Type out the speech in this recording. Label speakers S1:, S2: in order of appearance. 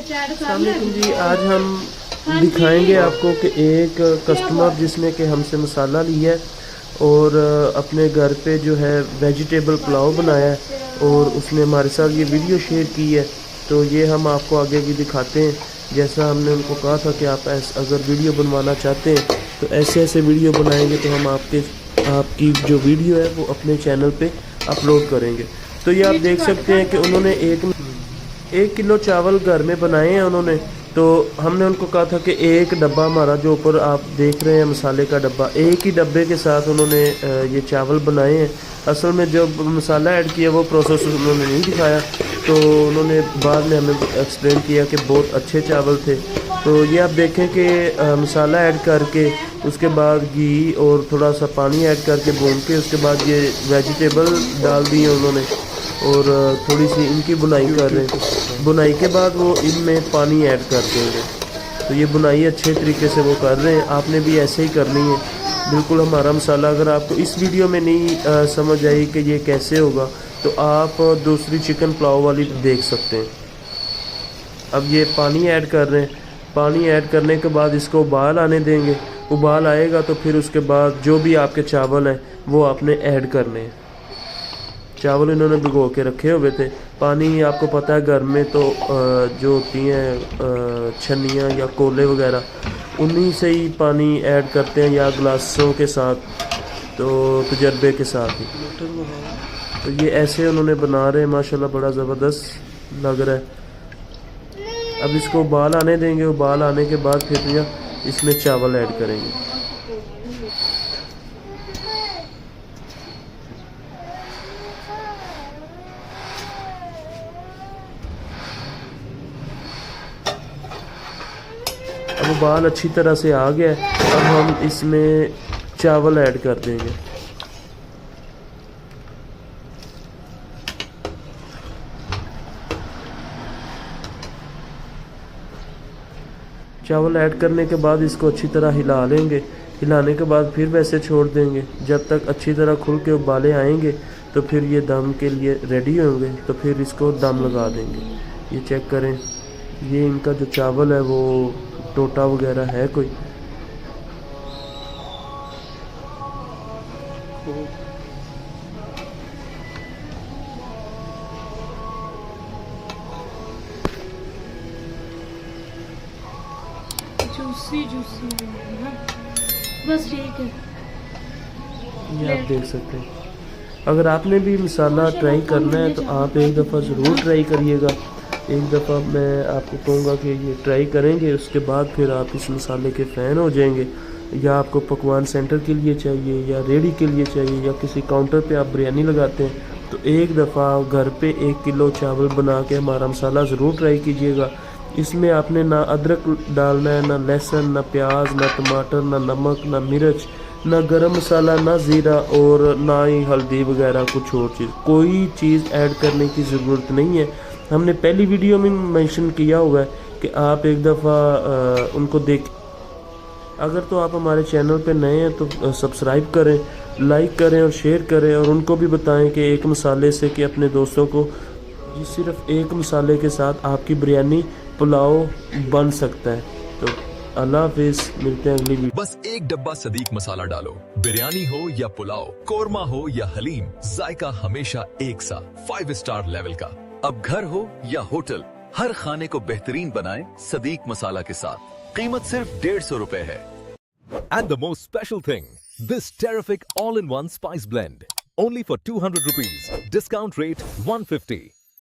S1: अस्सलामुअलैकुम जी, आज हम दिखाएंगे आपको कि एक कस्टमर जिसने कि हमसे मसाला लिया है और अपने घर पे जो है वेजिटेबल पुलाव बनाया है और उसने हमारे साथ ये वीडियो शेयर की है। तो ये हम आपको आगे भी दिखाते हैं। जैसा हमने उनको कहा था कि आप अगर वीडियो बनवाना चाहते हैं तो ऐसे ऐसे वीडियो बनाएंगे तो हम आपकी जो वीडियो है वो अपने चैनल पे अपलोड करेंगे। तो ये आप देख सकते हैं कि उन्होंने एक किलो चावल घर में बनाए हैं उन्होंने। तो हमने उनको कहा था कि एक डब्बा हमारा जो ऊपर आप देख रहे हैं मसाले का डब्बा, एक ही डब्बे के साथ उन्होंने ये चावल बनाए हैं। असल में जब मसाला ऐड किया वो प्रोसेस उन्होंने नहीं दिखाया, तो उन्होंने बाद में हमें एक्सप्लेन किया कि बहुत अच्छे चावल थे। तो ये आप देखें कि मसाला ऐड करके उसके बाद घी और थोड़ा सा पानी ऐड करके भून के उसके बाद ये वेजिटेबल डाल दी है उन्होंने और थोड़ी सी इनकी बुनाई कर रहे हैं। बुनाई के बाद वो इनमें पानी ऐड कर देंगे। तो ये बुनाई अच्छे तरीके से वो कर रहे हैं, आपने भी ऐसे ही करनी है बिल्कुल हमारा मसाला। अगर आपको इस वीडियो में नहीं समझ आई कि ये कैसे होगा तो आप दूसरी चिकन पुलाव वाली देख सकते हैं। अब ये पानी ऐड कर रहे हैं। पानी ऐड करने के बाद इसको उबाल आने देंगे। उबाल आएगा तो फिर उसके बाद जो भी आपके चावल हैं वो आपने ऐड करने हैं। चावल इन्होंने भिगो के रखे हुए थे। पानी आपको पता है घर में तो जो होती हैं छन्नियाँ या कोले वगैरह उन्हीं से ही पानी ऐड करते हैं या गिलासों के साथ, तो तजर्बे के साथ ही। तो ये ऐसे उन्होंने बना रहे हैं, माशाल्लाह बड़ा ज़बरदस्त लग रहा है। अब इसको उबाल आने देंगे। उबाल आने के बाद फिर इसमें चावल ऐड करेंगे। अब उबाल अच्छी तरह से आ गया है। अब हम इसमें चावल ऐड कर देंगे। चावल ऐड करने के बाद इसको अच्छी तरह हिला लेंगे। हिलाने के बाद फिर वैसे छोड़ देंगे जब तक अच्छी तरह खुल के उबाले आएंगे। तो फिर ये दम के लिए रेडी होंगे, तो फिर इसको दम लगा देंगे। ये चेक करें, ये इनका जो चावल है वो टोटा वगैरह है कोई।
S2: जूसी बस ठीक है।
S1: ये आप देख सकते हैं। अगर आपने भी मसाला ट्राई करना है तो आप एक दफ़ा ज़रूर ट्राई करिएगा। एक दफ़ा मैं आपको कहूँगा कि ये ट्राई करेंगे, उसके बाद फिर आप इस मसाले के फ़ैन हो जाएंगे। या आपको पकवान सेंटर के लिए चाहिए या रेडी के लिए चाहिए या किसी काउंटर पे आप बिरयानी लगाते हैं तो एक दफ़ा घर पे 1 किलो चावल बना के हमारा मसाला ज़रूर ट्राई कीजिएगा। इसमें आपने ना अदरक डालना है, ना लहसुन, ना प्याज, ना टमाटर, ना नमक, ना मिर्च, ना गरम मसाला, ना ज़ीरा और ना ही हल्दी वगैरह कुछ और चीज़, कोई चीज़ ऐड करने की ज़रूरत नहीं है। हमने पहली वीडियो में मेंशन किया हुआ है कि आप एक दफ़ा उनको देख। अगर तो आप हमारे चैनल पे नए हैं तो सब्सक्राइब करें, लाइक करें और शेयर करें और उनको भी बताएं कि एक मसाले से कि अपने दोस्तों को सिर्फ एक मसाले के साथ आपकी बिरयानी पुलाव बन सकता है। तो अल्लाह हाफिज़, मिलते हैं अगली वीडियो।
S3: बस एक डब्बा सदीक मसाला डालो, बिरयानी हो या पुलाव, कोरमा हो या हलीम, जायका हमेशा एक सा 5 स्टार लेवल का। अब घर हो या होटल, हर खाने को बेहतरीन बनाएं सदीक मसाला के साथ। कीमत सिर्फ 150 रुपए है।
S4: And the most special thing, this terrific all-in-one spice blend, only for 200 rupees. Discount rate 150.